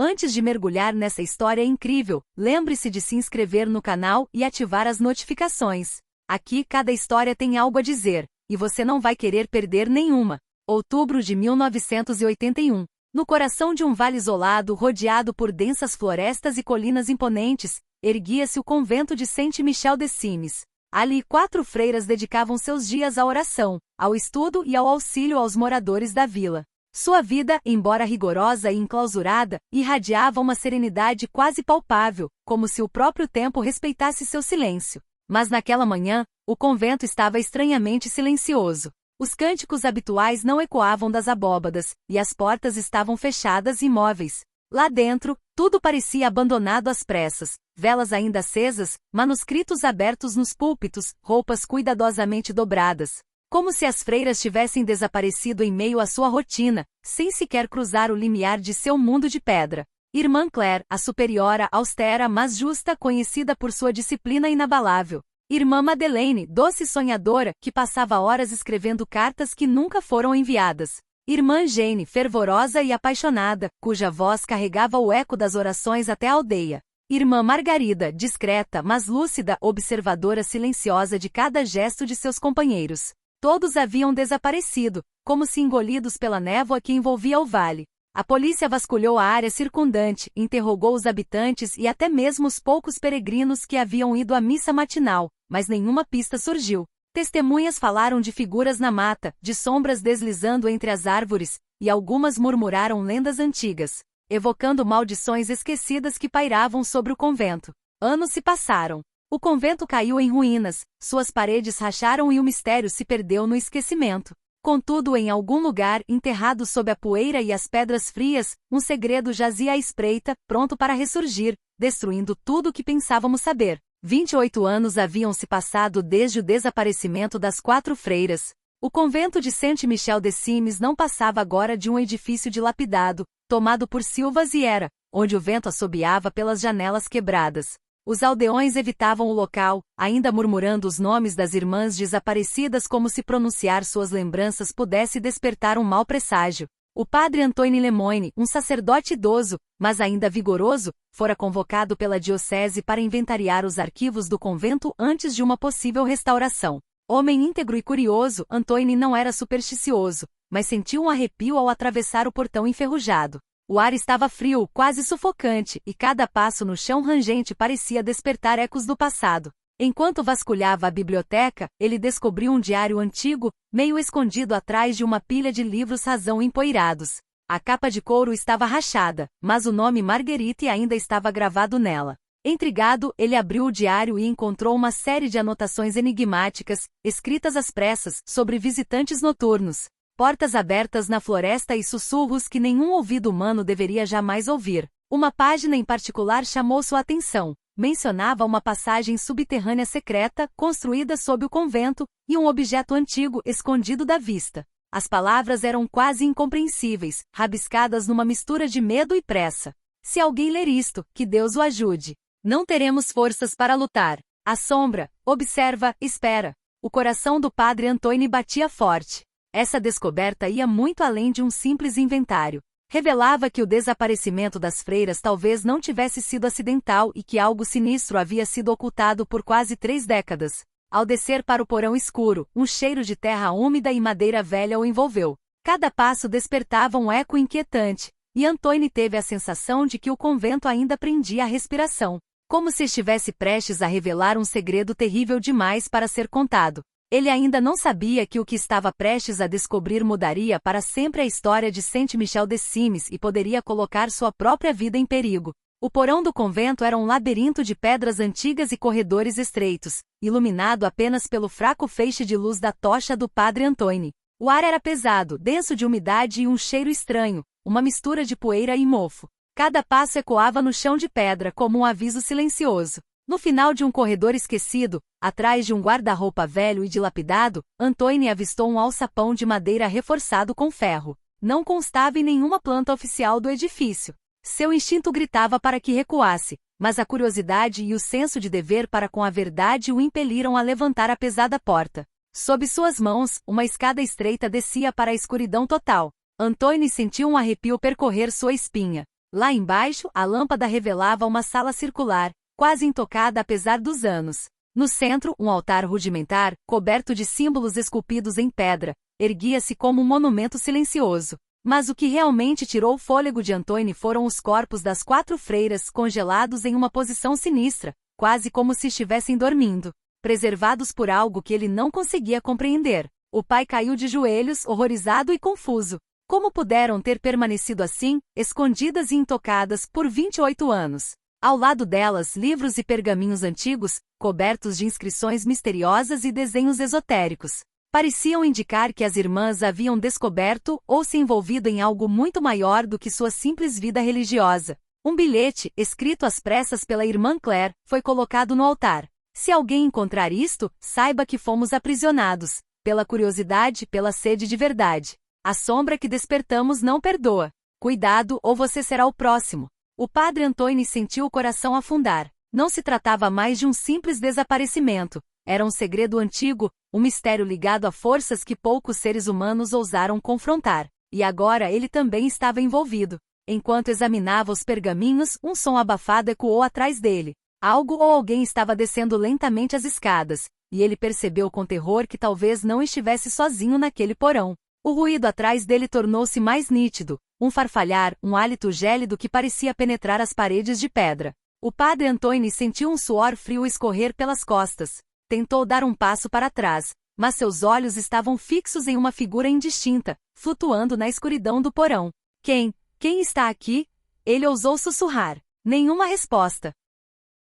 Antes de mergulhar nessa história incrível, lembre-se de se inscrever no canal e ativar as notificações. Aqui cada história tem algo a dizer, e você não vai querer perder nenhuma. Outubro de 1981. No coração de um vale isolado, rodeado por densas florestas e colinas imponentes, erguia-se o convento de Saint-Michel-des-Cygnes. Ali 4 freiras dedicavam seus dias à oração, ao estudo e ao auxílio aos moradores da vila. Sua vida, embora rigorosa e enclausurada, irradiava uma serenidade quase palpável, como se o próprio tempo respeitasse seu silêncio. Mas naquela manhã, o convento estava estranhamente silencioso. Os cânticos habituais não ecoavam das abóbadas, e as portas estavam fechadas e imóveis. Lá dentro, tudo parecia abandonado às pressas, velas ainda acesas, manuscritos abertos nos púlpitos, roupas cuidadosamente dobradas. Como se as freiras tivessem desaparecido em meio à sua rotina, sem sequer cruzar o limiar de seu mundo de pedra. Irmã Claire, a superiora austera mas justa, conhecida por sua disciplina inabalável. Irmã Madeleine, doce sonhadora, que passava horas escrevendo cartas que nunca foram enviadas. Irmã Jane, fervorosa e apaixonada, cuja voz carregava o eco das orações até a aldeia. Irmã Margarida, discreta mas lúcida, observadora silenciosa de cada gesto de seus companheiros. Todos haviam desaparecido, como se engolidos pela névoa que envolvia o vale. A polícia vasculhou a área circundante, interrogou os habitantes e até mesmo os poucos peregrinos que haviam ido à missa matinal, mas nenhuma pista surgiu. Testemunhas falaram de figuras na mata, de sombras deslizando entre as árvores, e algumas murmuraram lendas antigas, evocando maldições esquecidas que pairavam sobre o convento. Anos se passaram. O convento caiu em ruínas, suas paredes racharam e o mistério se perdeu no esquecimento. Contudo, em algum lugar, enterrado sob a poeira e as pedras frias, um segredo jazia à espreita, pronto para ressurgir, destruindo tudo o que pensávamos saber. 28 anos haviam se passado desde o desaparecimento das 4 freiras. O convento de Saint-Michel-des-Cygnes não passava agora de um edifício dilapidado, tomado por silvas e era, onde o vento assobiava pelas janelas quebradas. Os aldeões evitavam o local, ainda murmurando os nomes das irmãs desaparecidas como se pronunciar suas lembranças pudesse despertar um mau presságio. O padre Antoine Lemoyne, um sacerdote idoso, mas ainda vigoroso, fora convocado pela diocese para inventariar os arquivos do convento antes de uma possível restauração. Homem íntegro e curioso, Antoine não era supersticioso, mas sentiu um arrepio ao atravessar o portão enferrujado. O ar estava frio, quase sufocante, e cada passo no chão rangente parecia despertar ecos do passado. Enquanto vasculhava a biblioteca, ele descobriu um diário antigo, meio escondido atrás de uma pilha de livros razão empoeirados. A capa de couro estava rachada, mas o nome Marguerite ainda estava gravado nela. Intrigado, ele abriu o diário e encontrou uma série de anotações enigmáticas, escritas às pressas, sobre visitantes noturnos. Portas abertas na floresta e sussurros que nenhum ouvido humano deveria jamais ouvir. Uma página em particular chamou sua atenção. Mencionava uma passagem subterrânea secreta, construída sob o convento, e um objeto antigo escondido da vista. As palavras eram quase incompreensíveis, rabiscadas numa mistura de medo e pressa. Se alguém ler isto, que Deus o ajude. Não teremos forças para lutar. Assombra, observa, espera. O coração do padre Antoine batia forte. Essa descoberta ia muito além de um simples inventário. Revelava que o desaparecimento das freiras talvez não tivesse sido acidental e que algo sinistro havia sido ocultado por quase 3 décadas. Ao descer para o porão escuro, um cheiro de terra úmida e madeira velha o envolveu. Cada passo despertava um eco inquietante, e Antoine teve a sensação de que o convento ainda prendia a respiração, como se estivesse prestes a revelar um segredo terrível demais para ser contado. Ele ainda não sabia que o que estava prestes a descobrir mudaria para sempre a história de Saint-Michel-des-Cygnes e poderia colocar sua própria vida em perigo. O porão do convento era um labirinto de pedras antigas e corredores estreitos, iluminado apenas pelo fraco feixe de luz da tocha do padre Antoine. O ar era pesado, denso de umidade e um cheiro estranho, uma mistura de poeira e mofo. Cada passo ecoava no chão de pedra como um aviso silencioso. No final de um corredor esquecido, atrás de um guarda-roupa velho e dilapidado, Antoine avistou um alçapão de madeira reforçado com ferro. Não constava em nenhuma planta oficial do edifício. Seu instinto gritava para que recuasse, mas a curiosidade e o senso de dever para com a verdade o impeliram a levantar a pesada porta. Sob suas mãos, uma escada estreita descia para a escuridão total. Antoine sentiu um arrepio percorrer sua espinha. Lá embaixo, a lâmpada revelava uma sala circular, quase intocada apesar dos anos. No centro, um altar rudimentar, coberto de símbolos esculpidos em pedra, erguia-se como um monumento silencioso. Mas o que realmente tirou o fôlego de Antoine foram os corpos das 4 freiras congelados em uma posição sinistra, quase como se estivessem dormindo, preservados por algo que ele não conseguia compreender. O pai caiu de joelhos, horrorizado e confuso. Como puderam ter permanecido assim, escondidas e intocadas, por 28 anos? Ao lado delas, livros e pergaminhos antigos, cobertos de inscrições misteriosas e desenhos esotéricos. Pareciam indicar que as irmãs haviam descoberto ou se envolvido em algo muito maior do que sua simples vida religiosa. Um bilhete, escrito às pressas pela irmã Claire, foi colocado no altar. Se alguém encontrar isto, saiba que fomos aprisionados, pela curiosidade, pela sede de verdade. A sombra que despertamos não perdoa. Cuidado ou você será o próximo. O padre Antoine sentiu o coração afundar. Não se tratava mais de um simples desaparecimento. Era um segredo antigo, um mistério ligado a forças que poucos seres humanos ousaram confrontar. E agora ele também estava envolvido. Enquanto examinava os pergaminhos, um som abafado ecoou atrás dele. Algo ou alguém estava descendo lentamente as escadas, e ele percebeu com terror que talvez não estivesse sozinho naquele porão. O ruído atrás dele tornou-se mais nítido, um farfalhar, um hálito gélido que parecia penetrar as paredes de pedra. O padre Antoine sentiu um suor frio escorrer pelas costas. Tentou dar um passo para trás, mas seus olhos estavam fixos em uma figura indistinta, flutuando na escuridão do porão. Quem está aqui? Ele ousou sussurrar. Nenhuma resposta.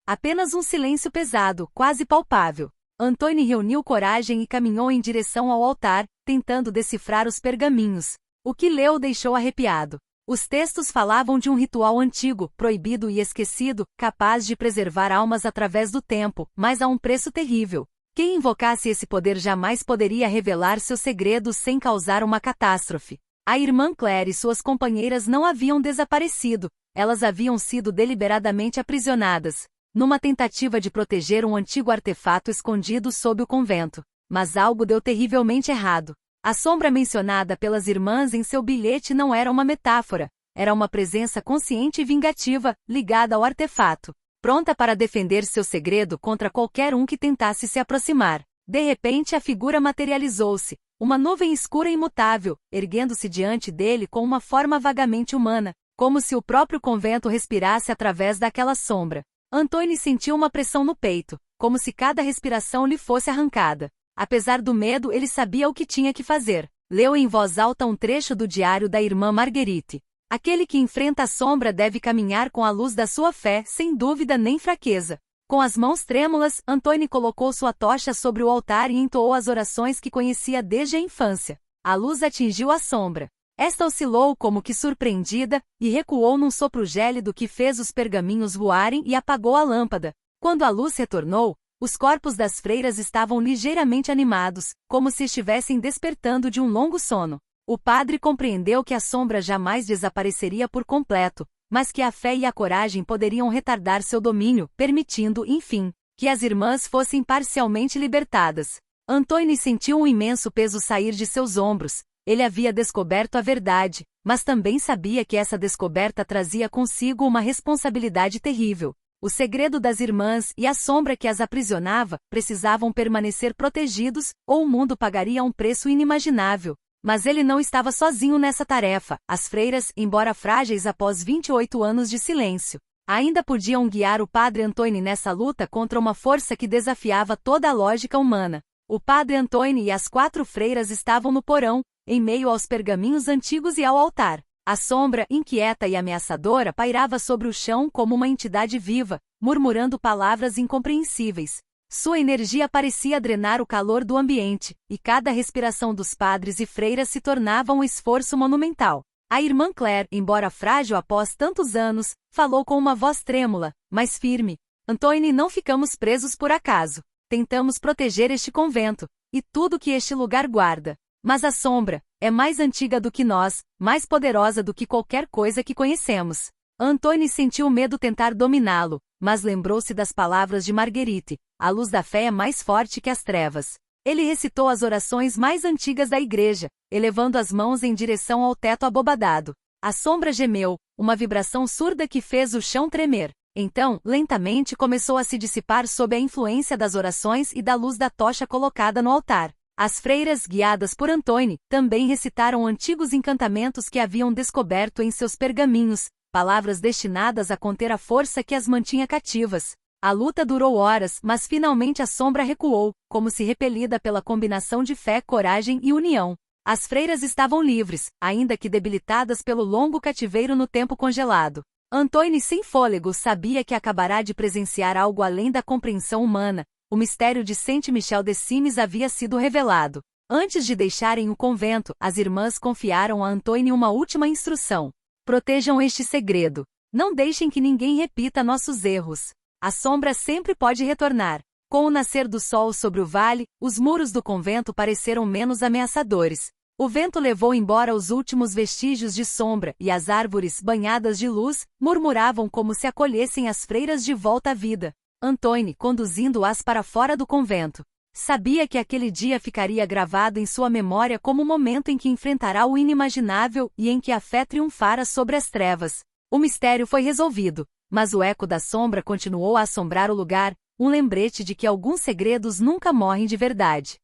Apenas um silêncio pesado, quase palpável. Antoine reuniu coragem e caminhou em direção ao altar, tentando decifrar os pergaminhos. O que leu o deixou arrepiado. Os textos falavam de um ritual antigo, proibido e esquecido, capaz de preservar almas através do tempo, mas a um preço terrível. Quem invocasse esse poder jamais poderia revelar seus segredos sem causar uma catástrofe. A irmã Claire e suas companheiras não haviam desaparecido, elas haviam sido deliberadamente aprisionadas, numa tentativa de proteger um antigo artefato escondido sob o convento. Mas algo deu terrivelmente errado. A sombra mencionada pelas irmãs em seu bilhete não era uma metáfora, era uma presença consciente e vingativa, ligada ao artefato, pronta para defender seu segredo contra qualquer um que tentasse se aproximar. De repente a figura materializou-se, uma nuvem escura e imutável, erguendo-se diante dele com uma forma vagamente humana, como se o próprio convento respirasse através daquela sombra. Antoine sentiu uma pressão no peito, como se cada respiração lhe fosse arrancada. Apesar do medo, ele sabia o que tinha que fazer. Leu em voz alta um trecho do diário da irmã Marguerite. Aquele que enfrenta a sombra deve caminhar com a luz da sua fé, sem dúvida nem fraqueza. Com as mãos trêmulas, Antoine colocou sua tocha sobre o altar e entoou as orações que conhecia desde a infância. A luz atingiu a sombra. Esta oscilou como que surpreendida, e recuou num sopro gélido que fez os pergaminhos voarem e apagou a lâmpada. Quando a luz retornou, os corpos das freiras estavam ligeiramente animados, como se estivessem despertando de um longo sono. O padre compreendeu que a sombra jamais desapareceria por completo, mas que a fé e a coragem poderiam retardar seu domínio, permitindo, enfim, que as irmãs fossem parcialmente libertadas. Antoine sentiu um imenso peso sair de seus ombros. Ele havia descoberto a verdade, mas também sabia que essa descoberta trazia consigo uma responsabilidade terrível. O segredo das irmãs e a sombra que as aprisionava precisavam permanecer protegidos, ou o mundo pagaria um preço inimaginável. Mas ele não estava sozinho nessa tarefa. As freiras, embora frágeis após 28 anos de silêncio, ainda podiam guiar o padre Antoine nessa luta contra uma força que desafiava toda a lógica humana. O padre Antoine e as 4 freiras estavam no porão, em meio aos pergaminhos antigos e ao altar. A sombra, inquieta e ameaçadora, pairava sobre o chão como uma entidade viva, murmurando palavras incompreensíveis. Sua energia parecia drenar o calor do ambiente, e cada respiração dos padres e freiras se tornava um esforço monumental. A irmã Claire, embora frágil após tantos anos, falou com uma voz trêmula, mas firme. Antoine, não ficamos presos por acaso. Tentamos proteger este convento, e tudo que este lugar guarda. Mas a sombra é mais antiga do que nós, mais poderosa do que qualquer coisa que conhecemos. Antoine sentiu medo tentar dominá-lo, mas lembrou-se das palavras de Marguerite: a luz da fé é mais forte que as trevas. Ele recitou as orações mais antigas da igreja, elevando as mãos em direção ao teto abobadado. A sombra gemeu, uma vibração surda que fez o chão tremer. Então, lentamente começou a se dissipar sob a influência das orações e da luz da tocha colocada no altar. As freiras, guiadas por Antônio, também recitaram antigos encantamentos que haviam descoberto em seus pergaminhos, palavras destinadas a conter a força que as mantinha cativas. A luta durou horas, mas finalmente a sombra recuou, como se repelida pela combinação de fé, coragem e união. As freiras estavam livres, ainda que debilitadas pelo longo cativeiro no tempo congelado. Antônio, sem fôlego, sabia que acabará de presenciar algo além da compreensão humana. O mistério de Saint-Michel de Sines havia sido revelado. Antes de deixarem o convento, as irmãs confiaram a Antônio uma última instrução. Protejam este segredo. Não deixem que ninguém repita nossos erros. A sombra sempre pode retornar. Com o nascer do sol sobre o vale, os muros do convento pareceram menos ameaçadores. O vento levou embora os últimos vestígios de sombra, e as árvores, banhadas de luz, murmuravam como se acolhessem as freiras de volta à vida. Antônio, conduzindo-as para fora do convento, sabia que aquele dia ficaria gravado em sua memória como o momento em que enfrentará o inimaginável e em que a fé triunfara sobre as trevas. O mistério foi resolvido, mas o eco da sombra continuou a assombrar o lugar, um lembrete de que alguns segredos nunca morrem de verdade.